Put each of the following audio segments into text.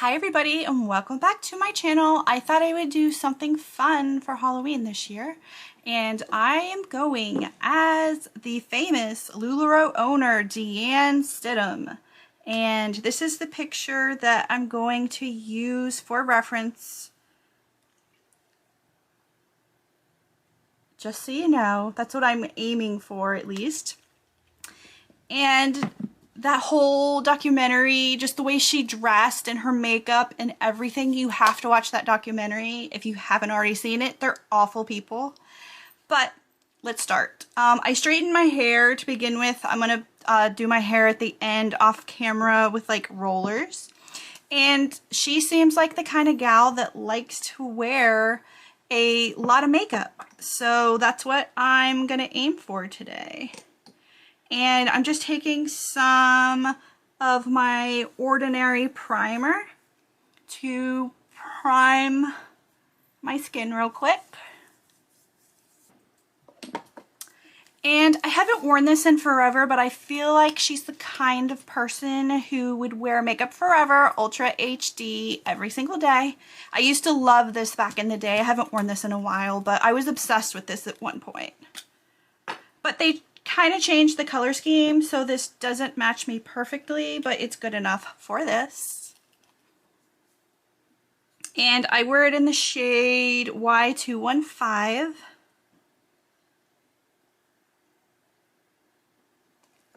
Hi everybody and welcome back to my channel. I thought I would do something fun for Halloween this year, and I am going as the famous Lularoe owner, Deanne Stidham. And this is the picture that I'm going to use for reference. Just so you know, that's what I'm aiming for at least. And that whole documentary, just the way she dressed and her makeup and everything, you have to watch that documentary if you haven't already seen it. They're awful people. But let's start. I straightened my hair to begin with. I'm gonna do my hair at the end off camera with like rollers. And she seems like the kind of gal that likes to wear a lot of makeup. So that's what I'm gonna aim for today. And I'm just taking some of my Ordinary primer to prime my skin real quick. And I haven't worn this in forever, but I feel like she's the kind of person who would wear makeup forever, Ultra HD, every single day. I used to love this back in the day. I haven't worn this in a while, but I was obsessed with this at one point. But they kind of changed the color scheme, so this doesn't match me perfectly, but it's good enough for this. And I wear it in the shade Y215.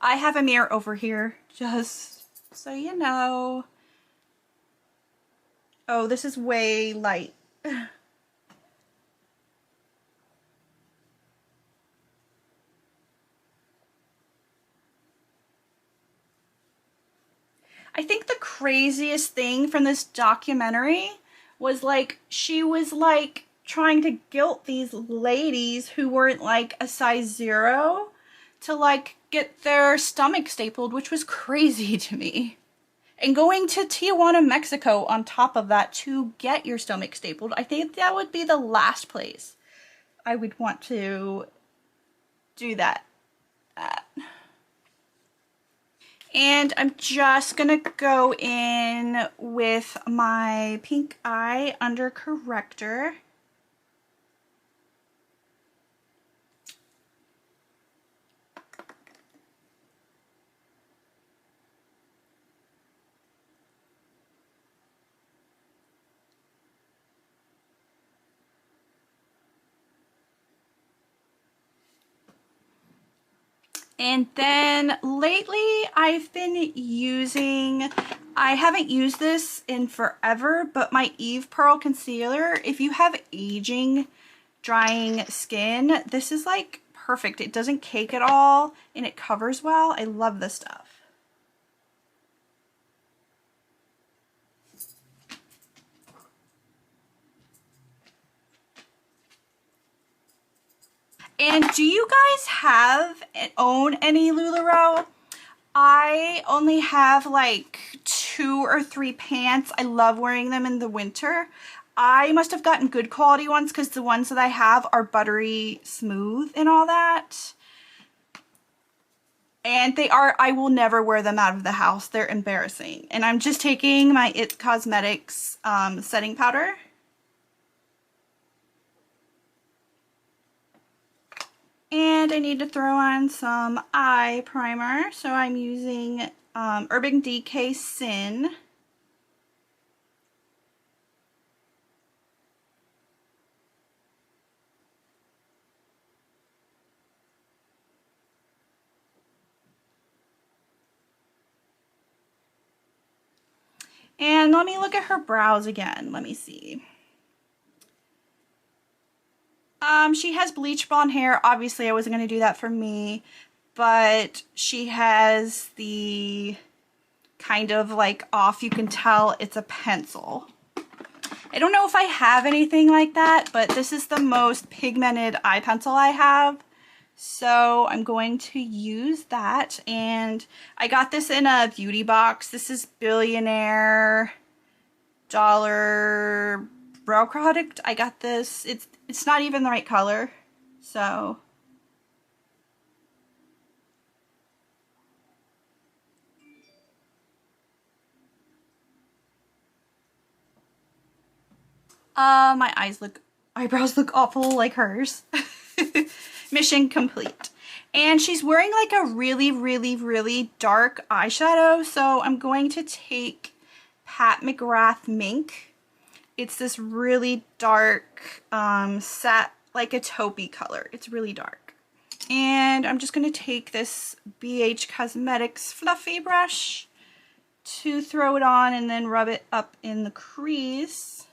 I have a mirror over here, just so you know. Oh, this is way light. I think the craziest thing from this documentary was like, she was like trying to guilt these ladies who weren't like a size 0 to like get their stomach stapled, which was crazy to me. And going to Tijuana, Mexico on top of that to get your stomach stapled, I think that would be the last place I would want to do that at. And I'm just gonna go in with my pink eye under corrector. And then lately I've been using, I haven't used this in forever, but my Eve Pearl Concealer. If you have aging, drying skin, this is like perfect. It doesn't cake at all and it covers well. I love this stuff. And do you guys own any Lularoe? I only have like 2 or 3 pants. I love wearing them in the winter. I must have gotten good quality ones because the ones that I have are buttery smooth and all that. And they are, I will never wear them out of the house. They're embarrassing. And I'm just taking my It Cosmetics setting powder. And I need to throw on some eye primer, so I'm using Urban Decay Sin. And let me look at her brows again. Let me see. She has bleach blonde hair. Obviously, I wasn't going to do that for me, but she has the kind of like off, you can tell it's a pencil. I don't know if I have anything like that, but this is the most pigmented eye pencil I have. So I'm going to use that, and I got this in a beauty box. This is Billionaire Dollar Brow Product. I got this. It's not even the right color, so My eyebrows look awful like hers. Mission complete. And she's wearing like a really, really, really dark eyeshadow. So I'm going to take Pat McGrath Mink. It's this really dark, like a taupey color. It's really dark. And I'm just going to take this BH Cosmetics fluffy brush to throw it on and then rub it up in the crease.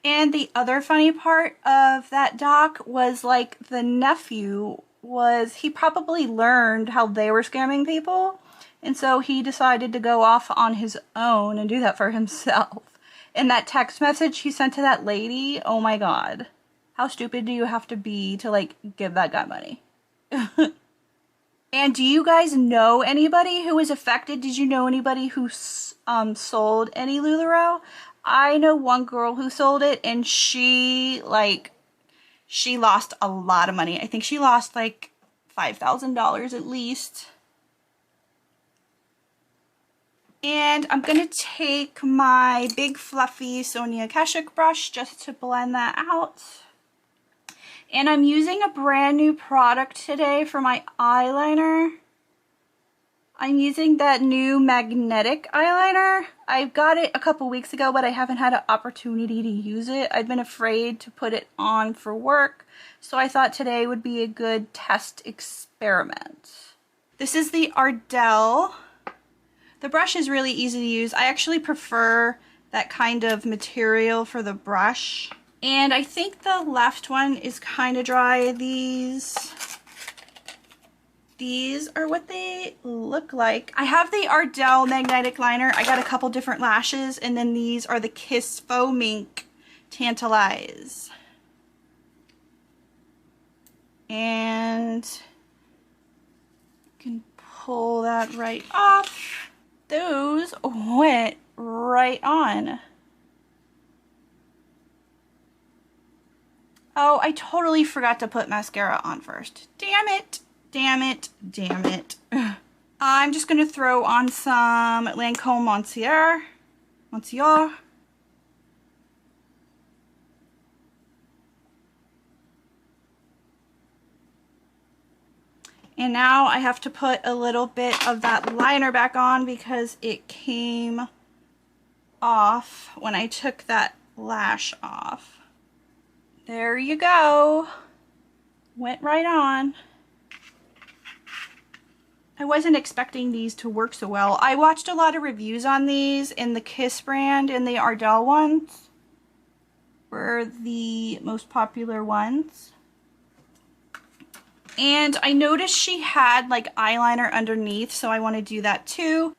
And the other funny part of that doc was like the nephew he probably learned how they were scamming people. And so he decided to go off on his own and do that for himself. And that text message he sent to that lady, oh my god. How stupid do you have to be to like give that guy money? And do you guys know anybody who was affected? Did you know anybody who sold any Lularoe? I know one girl who sold it, and she lost a lot of money. I think she lost like $5,000 at least. And I'm going to take my big fluffy Sonia Kashuk brush just to blend that out. And I'm using a brand new product today for my eyeliner. I'm using that new magnetic eyeliner. I got it a couple weeks ago, but I haven't had an opportunity to use it. I've been afraid to put it on for work, so I thought today would be a good test experiment. This is the Ardell. The brush is really easy to use. I actually prefer that kind of material for the brush. And I think the left one is kind of dry. These are what they look like. I have the Ardell magnetic liner. I got a couple different lashes, and then these are the Kiss Faux Mink Tantalize. And you can pull that right off. Those went right on. Oh, I totally forgot to put mascara on first. Damn it. Damn it, damn it. I'm just going to throw on some Lancome Monsieur. And now I have to put a little bit of that liner back on because it came off when I took that lash off. There you go. Went right on. I wasn't expecting these to work so well. I watched a lot of reviews on these, in the Kiss brand and the Ardell ones were the most popular ones. And I noticed she had like eyeliner underneath, so I want to do that too.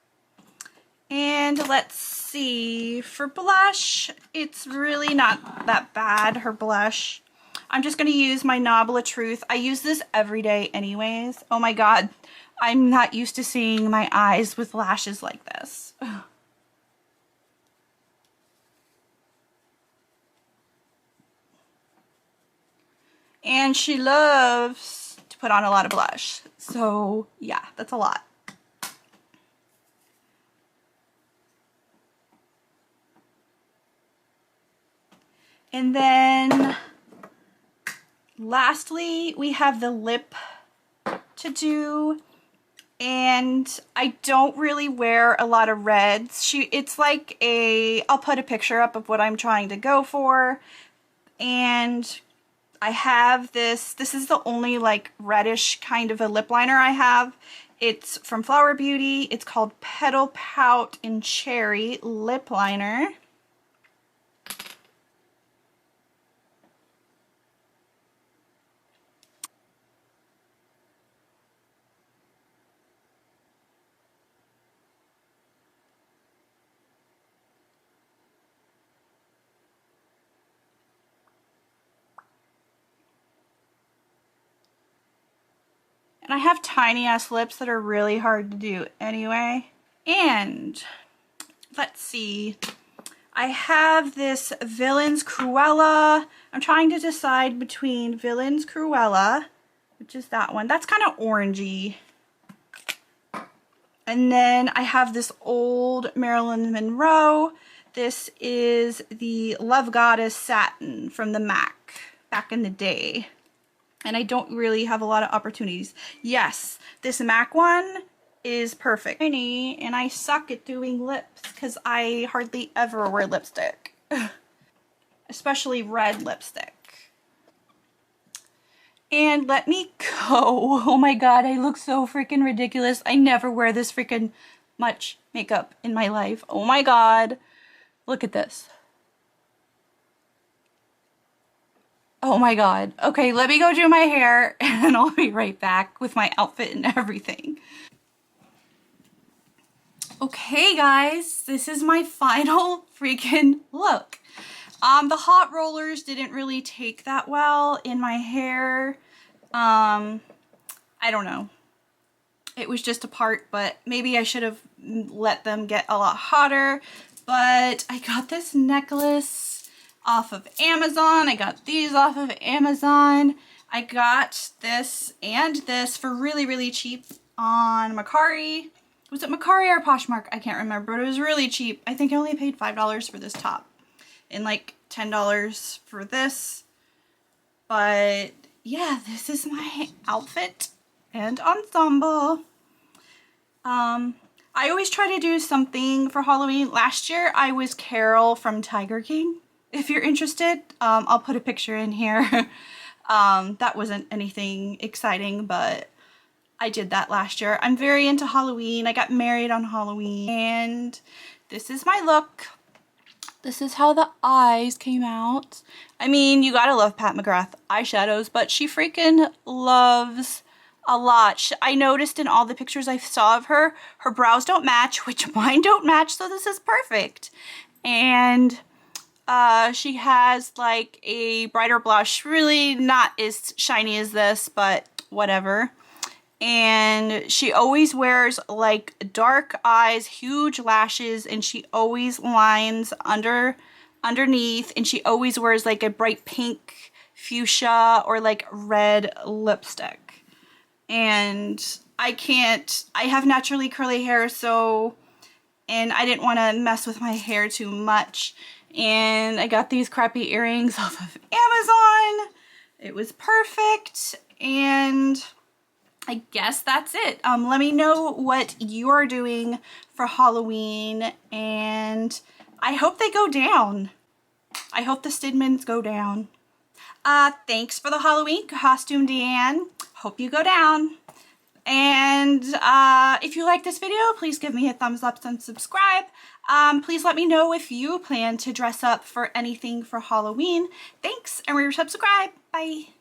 And let's see, for blush, it's really not that bad, her blush. I'm just going to use my Nobble of Truth. I use this every day anyways. Oh my god. I'm not used to seeing my eyes with lashes like this. And she loves to put on a lot of blush. So yeah, that's a lot. And then lastly, we have the lip to do. And I don't really wear a lot of reds. It's like I'll put a picture up of what I'm trying to go for. And I have this is the only like reddish kind of a lip liner I have. It's from Flower Beauty. It's called Petal Pout in Cherry Lip Liner. And I have tiny ass lips that are really hard to do anyway. And let's see. I have this Villains Cruella. I'm trying to decide between Villains Cruella, which is that one. That's kind of orangey. And then I have this old Marilyn Monroe. This is the Love Goddess Satin from the MAC back in the day. And I don't really have a lot of opportunities. Yes, this MAC one is perfect. And I suck at doing lips because I hardly ever wear lipstick. Especially red lipstick. And let me go. Oh my god, I look so freaking ridiculous. I never wear this freaking much makeup in my life. Oh my god. Look at this. Oh my god. Okay, let me go do my hair and I'll be right back with my outfit and everything. Okay guys, this is my final freaking look. The hot rollers didn't really take that well in my hair. I don't know. It was just a part, but maybe I should have let them get a lot hotter. But I got this necklace off of Amazon. I got these off of Amazon. I got this and this for really, really cheap on Mercari. Was it Mercari or Poshmark? I can't remember, but it was really cheap. I think I only paid $5 for this top and like $10 for this. But yeah, this is my outfit and ensemble. I always try to do something for Halloween. Last year I was Carol from Tiger King. If you're interested, I'll put a picture in here. That wasn't anything exciting, but I did that last year. I'm very into Halloween. I got married on Halloween, and this is my look. This is how the eyes came out. I mean, you gotta love Pat McGrath eyeshadows, but she freaking loves a lot. I noticed in all the pictures I saw of her, her brows don't match, which mine don't match, so this is perfect. And she has like a brighter blush, really not as shiny as this, but whatever. And she always wears like dark eyes, huge lashes, and she always lines underneath, and she always wears like a bright pink, fuchsia, or like red lipstick. And I have naturally curly hair, so, and I didn't want to mess with my hair too much. And I got these crappy earrings off of Amazon. It was perfect, and I guess that's it. Let me know what you are doing for Halloween, and I hope they go down. I hope the Stidhams go down. Thanks for the Halloween costume, Deanne. Hope you go down. And if you like this video, please give me a thumbs up and subscribe. Please let me know if you plan to dress up for anything for Halloween. Thanks, and remember to subscribe. Bye.